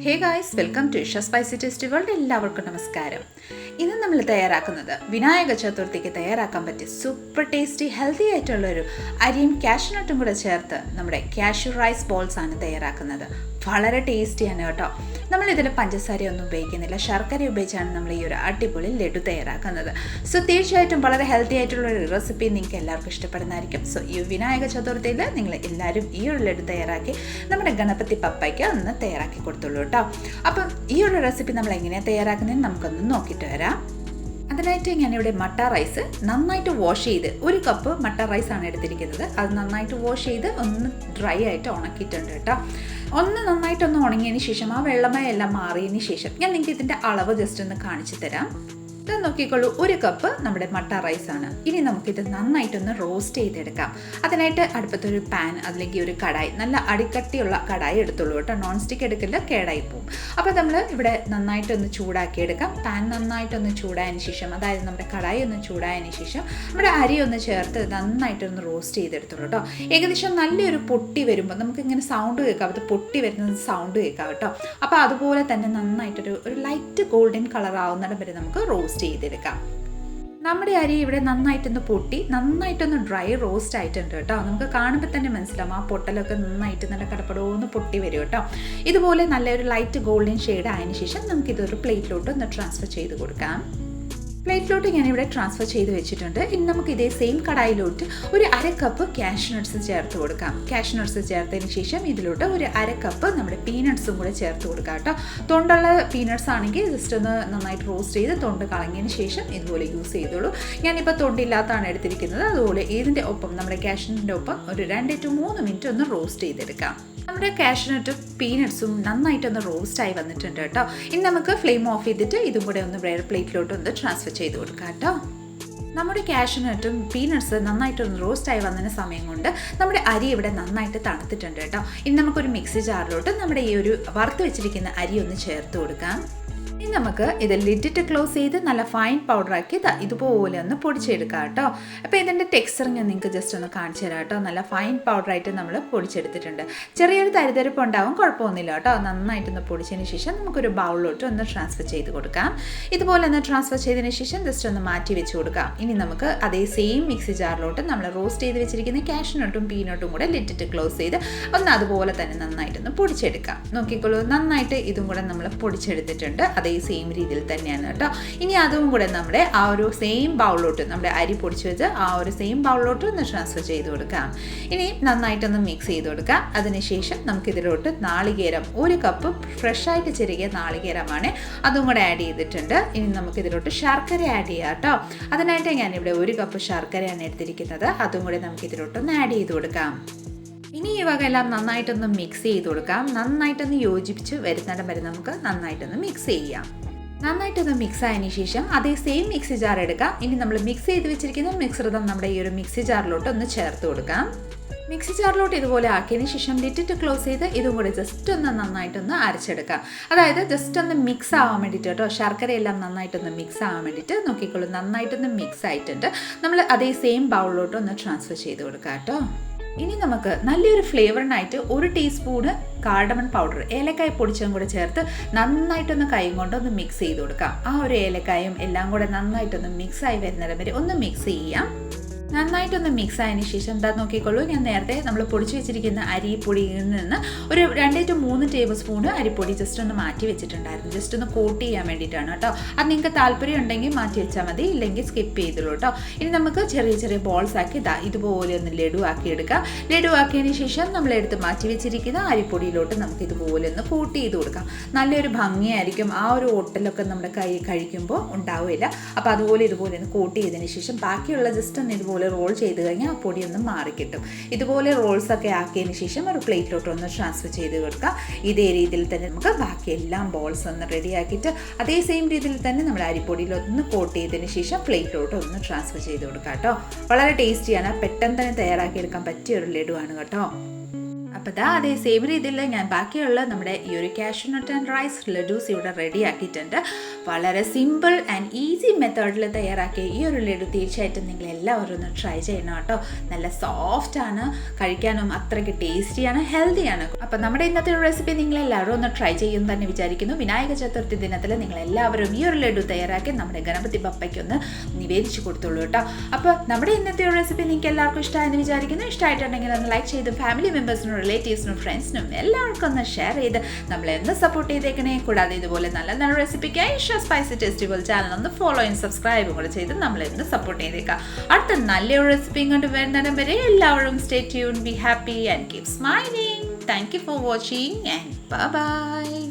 Hey guys, welcome to Isha spicy tasty world. എല്ലാവർക്കും നമസ്കാരം. ഇന്ന് നമ്മൾ തയ്യാറാക്കുന്നത് വിനായക ചതുർത്ഥിക്ക് തയ്യാറാക്കാൻ പറ്റിയ സൂപ്പർ ടേസ്റ്റി ഹെൽത്തി ആയിട്ടുള്ളൊരു അരിയും കാഷ്യൂനട്ടും കൂടെ ചേർത്ത് നമ്മുടെ കാഷ്യൂ റൈസ് ബോൾസ് ആണ് തയ്യാറാക്കുന്നത്. വളരെ ടേസ്റ്റിയാണ് കേട്ടോ. നമ്മളിതിൽ പഞ്ചസാരയൊന്നും ഉപയോഗിക്കുന്നില്ല, ശർക്കര ഉപയോഗിച്ചാണ് നമ്മൾ ഈ ഒരു അടിപൊളി ലഡു തയ്യാറാക്കുന്നത്. സോ തീർച്ചയായിട്ടും വളരെ ഹെൽത്തി ആയിട്ടുള്ളൊരു റെസിപ്പി നിങ്ങൾക്ക് എല്ലാവർക്കും ഇഷ്ടപ്പെടുന്നതായിരിക്കും. സോ ഈ വിനായക ചതുർത്ഥിയിൽ നിങ്ങൾ എല്ലാവരും ഈ ഒരു ലഡു തയ്യാറാക്കി നമ്മുടെ ഗണപതി പപ്പയ്ക്ക് ഒന്ന് തയ്യാറാക്കി കൊടുത്തുള്ളൂ കേട്ടോ. അപ്പം ഈ ഒരു റെസിപ്പി നമ്മൾ എങ്ങനെയാണ് തയ്യാറാക്കുന്നതെന്ന് നമുക്കൊന്ന് നോക്കിയിട്ട് വരാം. അതിനായിട്ട് ഞാനിവിടെ മട്ട റൈസ് നന്നായിട്ട് വാഷ് ചെയ്ത്, ഒരു കപ്പ് മട്ട റൈസാണ് എടുത്തിരിക്കുന്നത്. അത് നന്നായിട്ട് വാഷ് ചെയ്ത് ഒന്ന് ഡ്രൈ ആയിട്ട് ഉണക്കിയിട്ടുണ്ട് കേട്ടോ. ഒന്ന് നന്നായിട്ടൊന്ന് ഉണങ്ങിയതിന് ശേഷം ആ വെള്ളമയെല്ലാം മാറിയതിന് ശേഷം ഞാൻ നിങ്ങൾക്ക് ഇതിൻ്റെ അളവ് ജസ്റ്റ് ഒന്ന് കാണിച്ചു തരാം. ഇത് നോക്കിക്കോളൂ, ഒരു കപ്പ് നമ്മുടെ മട്ട റൈസാണ്. ഇനി നമുക്കിത് നന്നായിട്ടൊന്ന് റോസ്റ്റ് ചെയ്തെടുക്കാം. അതിനായിട്ട് അടുപ്പത്തൊരു പാൻ, അതിലേക്ക് ഒരു കടായി, നല്ല അടിക്കട്ടിയുള്ള കടായി എടുത്തുള്ളൂ കേട്ടോ. നോൺ സ്റ്റിക്ക് എടുക്കില്ല, കേടായി പോവും. അപ്പോൾ നമ്മൾ ഇവിടെ നന്നായിട്ടൊന്ന് ചൂടാക്കിയെടുക്കാം. പാൻ നന്നായിട്ടൊന്ന് ചൂടായതിന് ശേഷം, അതായത് നമ്മുടെ കടായി ഒന്ന് ചൂടായതിന് ശേഷം നമ്മുടെ അരി ഒന്ന് ചേർത്ത് നന്നായിട്ടൊന്ന് റോസ്റ്റ് ചെയ്തെടുത്തുള്ളൂ കേട്ടോ. ഏകദേശം നല്ലൊരു പൊട്ടി വരുമ്പോൾ നമുക്കിങ്ങനെ സൗണ്ട് കേൾക്കാം, അത് പൊട്ടി വരുന്നത് സൗണ്ട് കേൾക്കാം കേട്ടോ. അപ്പോൾ അതുപോലെ തന്നെ നന്നായിട്ടൊരു ലൈറ്റ് ഗോൾഡൻ കളർ ആവുന്നിടം വരെ നമുക്ക് റോസ്റ്റ് ചെയ്തെടുക്കാം. നമ്മുടെ അരി ഇവിടെ നന്നായിട്ടൊന്ന് പൊട്ടി നന്നായിട്ടൊന്ന് ഡ്രൈ റോസ്റ്റ് ആയിട്ടുണ്ട് കേട്ടോ. നമുക്ക് കാണുമ്പോൾ തന്നെ മനസ്സിലാവും, ആ പൊട്ടലൊക്കെ നന്നായിട്ട് നല്ല കടപ്പടോന്ന് പൊട്ടി വരും കേട്ടോ. ഇതുപോലെ നല്ലൊരു ലൈറ്റ് ഗോൾഡൻ ഷെയ്ഡ് ആയതിനു ശേഷം നമുക്കിതൊരു പ്ലേറ്റിലോട്ട് ഒന്ന് ട്രാൻസ്ഫർ ചെയ്ത് കൊടുക്കാം. പ്ലേറ്റിലോട്ട് ഞാനിവിടെ ട്രാൻസ്ഫർ ചെയ്ത് വെച്ചിട്ടുണ്ട്. ഇനി നമുക്ക് ഇതേ സെയിം കടായിലോട്ട് ഒരു അര കപ്പ് കാഷ്യൂ നട്ട്സ് ചേർത്ത് കൊടുക്കാം. കാഷ്യൂ നട്ട്സ് ചേർത്തതിന് ശേഷം ഇതിലോട്ട് ഒരു അര കപ്പ് നമ്മുടെ പീനട്ട്സും കൂടെ ചേർത്ത് കൊടുക്കാം കേട്ടോ. തൊണ്ടുള്ള പീനട്ട്സ് ആണെങ്കിൽ ജസ്റ്റ് ഒന്ന് നന്നായിട്ട് റോസ്റ്റ് ചെയ്ത് തൊണ്ട് കളഞ്ഞതിന് ശേഷം ഇതുപോലെ യൂസ് ചെയ്തോളൂ. ഞാനിപ്പോൾ തൊണ്ടില്ലാത്തതാണ് എടുത്തിരിക്കുന്നത്. അതുപോലെ ഇതിൻ്റെ ഒപ്പം നമ്മുടെ കാഷ്യൂനട്ടിൻ്റെ ഒപ്പം ഒരു 2 to 3 മിനിറ്റ് ഒന്ന് റോസ്റ്റ് ചെയ്തെടുക്കാം. നമ്മുടെ കാഷ്യൂനട്ടും പീനട്ട്സും നന്നായിട്ടൊന്ന് റോസ്റ്റായി വന്നിട്ടുണ്ട് കേട്ടോ. ഇനി നമുക്ക് ഫ്ലെയിം ഓഫ് ചെയ്തിട്ട് ഇതും കൂടെ ഒന്ന് വേറെ പ്ലേറ്റിലോട്ട് ഒന്ന് ട്രാൻസ്ഫർ ചെയ്ത് കൊടുക്കാം കേട്ടോ. നമ്മുടെ കാഷ്യൂനട്ടും പീനട്ട്സ് നന്നായിട്ടൊന്ന് റോസ്റ്റായി വന്നതിന് സമയം കൊണ്ട് നമ്മുടെ അരി ഇവിടെ നന്നായിട്ട് തണുത്തിട്ടുണ്ട് കേട്ടോ. ഇനി നമുക്കൊരു മിക്സി ജാറിലോട്ട് നമ്മുടെ ഈ ഒരു വറുത്ത് വെച്ചിരിക്കുന്ന അരി ഒന്ന് ചേർത്ത് കൊടുക്കാം. ഇനി നമുക്ക് ഇത് ലിഡിട്ട് ക്ലോസ് ചെയ്ത് നല്ല ഫൈൻ പൗഡറാക്കി ഇതുപോലെ ഒന്ന് പൊടിച്ചെടുക്കാം കേട്ടോ. അപ്പോൾ ഇതിൻ്റെ ടെക്സ്ചർ ഞാൻ നിങ്ങൾക്ക് ജസ്റ്റ് ഒന്ന് കാണിച്ചു തരാം കേട്ടോ. നല്ല ഫൈൻ പൗഡറായിട്ട് നമ്മൾ പൊടിച്ചെടുത്തിട്ടുണ്ട്. ചെറിയൊരു തരിതരിപ്പ് ഉണ്ടാവും, കുഴപ്പമൊന്നുമില്ല കേട്ടോ. നന്നായിട്ടൊന്ന് പൊടിച്ചതിന് ശേഷം നമുക്കൊരു ബൗളിലോട്ട് ഒന്ന് ട്രാൻസ്ഫർ ചെയ്ത് കൊടുക്കാം. ഇതുപോലെ ഒന്ന് ട്രാൻസ്ഫർ ചെയ്തതിന് ശേഷം ജസ്റ്റ് ഒന്ന് മാറ്റി വെച്ച് കൊടുക്കാം. ഇനി നമുക്ക് അതേ സെയിം മിക്സി ജാറിലോട്ട് നമ്മൾ റോസ്റ്റ് ചെയ്ത് വെച്ചിരിക്കുന്ന കാഷ്യൂനട്ടും പീനട്ടും കൂടെ ലിഡിട്ട് ക്ലോസ് ചെയ്ത് ഒന്ന് അതുപോലെ തന്നെ നന്നായിട്ടൊന്ന് പൊടിച്ചെടുക്കാം. നോക്കിക്കോളൂ, നന്നായിട്ട് ഇതും കൂടെ നമ്മൾ പൊടിച്ചെടുത്തിട്ടുണ്ട്. അതേ സെയിം രീതിയിൽ തന്നെയാണ് കേട്ടോ. ഇനി അതും കൂടെ നമ്മുടെ ആ ഒരു സെയിം ബൗളിലോട്ട്, നമ്മുടെ അരി പൊടിച്ച് വെച്ച് ആ ഒരു സെയിം ബൗളിലോട്ട് ഒന്ന് ട്രാൻസ്ഫർ ചെയ്ത് കൊടുക്കാം. ഇനി നന്നായിട്ടൊന്ന് മിക്സ് ചെയ്ത് കൊടുക്കാം. അതിനുശേഷം നമുക്കിതിലോട്ട് നാളികേരം, ഒരു കപ്പ് ഫ്രഷായിട്ട് ചെറിയ നാളികേരമാണ്, അതും കൂടെ ആഡ് ചെയ്തിട്ടുണ്ട്. ഇനി നമുക്കിതിലോട്ട് ശർക്കര ആഡ് ചെയ്യാം കേട്ടോ. അതിനായിട്ട് ഞാനിവിടെ ഒരു കപ്പ് ശർക്കരയാണ് എടുത്തിരിക്കുന്നത്. അതും കൂടെ നമുക്കിതിലോട്ടൊന്ന് ആഡ് ചെയ്ത് കൊടുക്കാം. ഇനി ഈ വകയെല്ലാം നന്നായിട്ടൊന്ന് മിക്സ് ചെയ്ത് കൊടുക്കാം. നന്നായിട്ടൊന്ന് യോജിപ്പിച്ച് വരുന്നിടം വരെ നമുക്ക് നന്നായിട്ടൊന്ന് മിക്സ് ചെയ്യാം. നന്നായിട്ടൊന്ന് മിക്സ് ആയതിനു ശേഷം അതേ സെയിം മിക്സി ജാർ എടുക്കാം. ഇനി നമ്മൾ മിക്സ് ചെയ്ത് വെച്ചിരിക്കുന്ന മിശ്രിതം നമ്മുടെ ഈ ഒരു മിക്സി ജാറിലോട്ട് ഒന്ന് ചേർത്ത് കൊടുക്കാം. മിക്സി ജാറിലോട്ട് ഇതുപോലെ ആക്കിയതിന് ശേഷം ലിഡിട്ട് ക്ലോസ് ചെയ്ത് ഇതും കൂടെ ജസ്റ്റ് ഒന്ന് നന്നായിട്ടൊന്ന് അരച്ചെടുക്കാം. അതായത് ജസ്റ്റ് ഒന്ന് മിക്സ് ആവാൻ വേണ്ടിയിട്ട് കേട്ടോ. ശർക്കരയെല്ലാം നന്നായിട്ടൊന്ന് മിക്സ് ആവാൻ വേണ്ടിയിട്ട് നോക്കിക്കോളൂ, നന്നായിട്ടൊന്ന് മിക്സ് ആയിട്ടുണ്ട്. നമ്മൾ അതേ സെയിം ബൗളിലോട്ട് ഒന്ന് ട്രാൻസ്ഫർ ചെയ്ത് കൊടുക്കാം കേട്ടോ. ഇനി നമുക്ക് നല്ലൊരു ഫ്ലേവറിനായിട്ട് 1 ടീസ്പൂണ് കാർഡമൺ പൗഡർ, ഏലക്കായ പൊടിച്ചതും കൂടെ ചേർത്ത് നന്നായിട്ടൊന്ന് കൈ കൊണ്ടൊന്ന് മിക്സ് ചെയ്ത് കൊടുക്കാം. ആ ഒരു ഏലക്കായും എല്ലാം കൂടെ നന്നായിട്ടൊന്ന് മിക്സായി വരുന്നിടം വരെ ഒന്ന് മിക്സ് ചെയ്യാം. നന്നായിട്ടൊന്ന് മിക്സ് ആയതിന് ശേഷം എന്താ നോക്കിക്കോളൂ, ഞാൻ നേരത്തെ നമ്മൾ പൊടിച്ച് വെച്ചിരിക്കുന്ന അരിപ്പൊടിയിൽ നിന്ന് ഒരു 2 to 3 ടേബിൾ സ്പൂൺ അരിപ്പൊടി ജസ്റ്റ് ഒന്ന് മാറ്റി വെച്ചിട്ടുണ്ടായിരുന്നു. ജസ്റ്റ് ഒന്ന് കോട്ട് ചെയ്യാൻ വേണ്ടിയിട്ടാണ് കേട്ടോ. അത് നിങ്ങൾക്ക് താല്പര്യം ഉണ്ടെങ്കിൽ മാറ്റി വെച്ചാൽ മതി, ഇല്ലെങ്കിൽ സ്കിപ്പ് ചെയ്തോളൂ കേട്ടോ. ഇനി നമുക്ക് ചെറിയ ചെറിയ ബോൾസ് ആക്കി ഇതുപോലെ ഒന്ന് ലഡു ആക്കി എടുക്കാം. ലഡു ആക്കിയതിന് ശേഷം നമ്മൾ എടുത്ത് മാറ്റി വെച്ചിരിക്കുന്ന അരിപ്പൊടിയിലോട്ട് നമുക്ക് ഇതുപോലെ ഒന്ന് കോട്ട് ചെയ്ത് കൊടുക്കാം. നല്ലൊരു ഭംഗിയായിരിക്കും. ആ ഒരു ഒട്ടലൊക്കെ നമ്മുടെ കൈ കഴിക്കുമ്പോൾ ഉണ്ടാവില്ല. അപ്പോൾ അതുപോലെ ഇതുപോലെ ഒന്ന് കോട്ട് ചെയ്തതിന് ശേഷം ബാക്കിയുള്ള ജസ്റ്റ് ഒന്ന് ഇതുപോലെ റോൾ ചെയ്ത് കഴിഞ്ഞാൽ ആ പൊടിയൊന്നും മാറിക്കിട്ടും. ഇതുപോലെ റോൾസൊക്കെ ആക്കിയതിന് ശേഷം ഒരു പ്ലേറ്റിലോട്ട് ഒന്ന് ട്രാൻസ്ഫർ ചെയ്ത് കൊടുക്കുക. ഇതേ രീതിയിൽ തന്നെ നമുക്ക് ബാക്കി എല്ലാം ബോൾസ് ഒന്ന് റെഡി ആക്കിയിട്ട് അതേ സെയിം രീതിയിൽ തന്നെ നമ്മുടെ അരിപ്പൊടിയിലൊന്ന് കോട്ട് ചെയ്തതിന് ശേഷം പ്ലേറ്റിലോട്ട് ഒന്ന് ട്രാൻസ്ഫർ ചെയ്ത് കൊടുക്കുക കേട്ടോ. വളരെ ടേസ്റ്റിയാണ്, പെട്ടെന്ന് തന്നെ തയ്യാറാക്കിയെടുക്കാൻ പറ്റിയ ഒരു ലഡുവാണ് കേട്ടോ. അപ്പോൾ അതേ സെയിം രീതിയിൽ ഞാൻ ബാക്കിയുള്ള നമ്മുടെ ഈ ഒരു കാഷ്യൂനട്ട് ആൻഡ് റൈസ് ലഡൂസ് ഇവിടെ റെഡി ആക്കിയിട്ടുണ്ട്. വളരെ സിമ്പിൾ ആൻഡ് ഈസി മെത്തേഡിൽ തയ്യാറാക്കിയ ഈ ഒരു ലഡു തീർച്ചയായിട്ടും നിങ്ങൾ എല്ലാവരും ഒന്ന് ട്രൈ ചെയ്യണം കേട്ടോ. നല്ല സോഫ്റ്റാണ്, കഴിക്കാനും അത്രയ്ക്ക് ടേസ്റ്റിയാണ്, ഹെൽത്തിയാണ്. അപ്പോൾ നമ്മുടെ ഇന്നത്തെ റെസിപ്പി നിങ്ങളെല്ലാവരും ഒന്ന് ട്രൈ ചെയ്യുമെന്ന് തന്നെ വിചാരിക്കുന്നു. വിനായക ചതുർത്ഥി ദിനത്തിൽ നിങ്ങളെല്ലാവരും ഈ ഒരു ലഡു തയ്യാറാക്കി നമ്മുടെ ഗണപതി ബപ്പയ്ക്കൊന്ന് നിവേദിച്ച് കൊടുത്തോളൂ കേട്ടോ. അപ്പോൾ നമ്മുടെ ഇന്നത്തെ റെസിപ്പി നിങ്ങൾക്ക് എല്ലാവർക്കും ഇഷ്ടമായെന്ന് വിചാരിക്കുന്നു. ഇഷ്ടമായിട്ടുണ്ടെങ്കിൽ ഒന്ന് ലൈക്ക് ചെയ്ത് ഫാമിലി മെമ്പേഴ്സിനും റിലേറ്റീവ്സിനും ഫ്രണ്ട്സിനും എല്ലാവർക്കും ഒന്ന് ഷെയർ ചെയ്ത് നമ്മളെന്ന് സപ്പോർട്ട് ചെയ്തേക്കണേ. കൂടാതെ ഇതുപോലെ നല്ല നല്ല റെസിപ്പിക്കായി Isha spicy tasty world channel ഒന്ന് ഫോളോ ആൻഡ് സബ്സ്ക്രൈബും കൂടെ ചെയ്ത് നമ്മളെന്ന് സപ്പോർട്ട് ചെയ്തേക്കാം. അടുത്ത നല്ലൊരു റെസിപ്പിയും കൊണ്ട് വരുന്നിടം വരെ എല്ലാവരും stay tune, be happy and keep smiling. Thank you for watching and bye bye.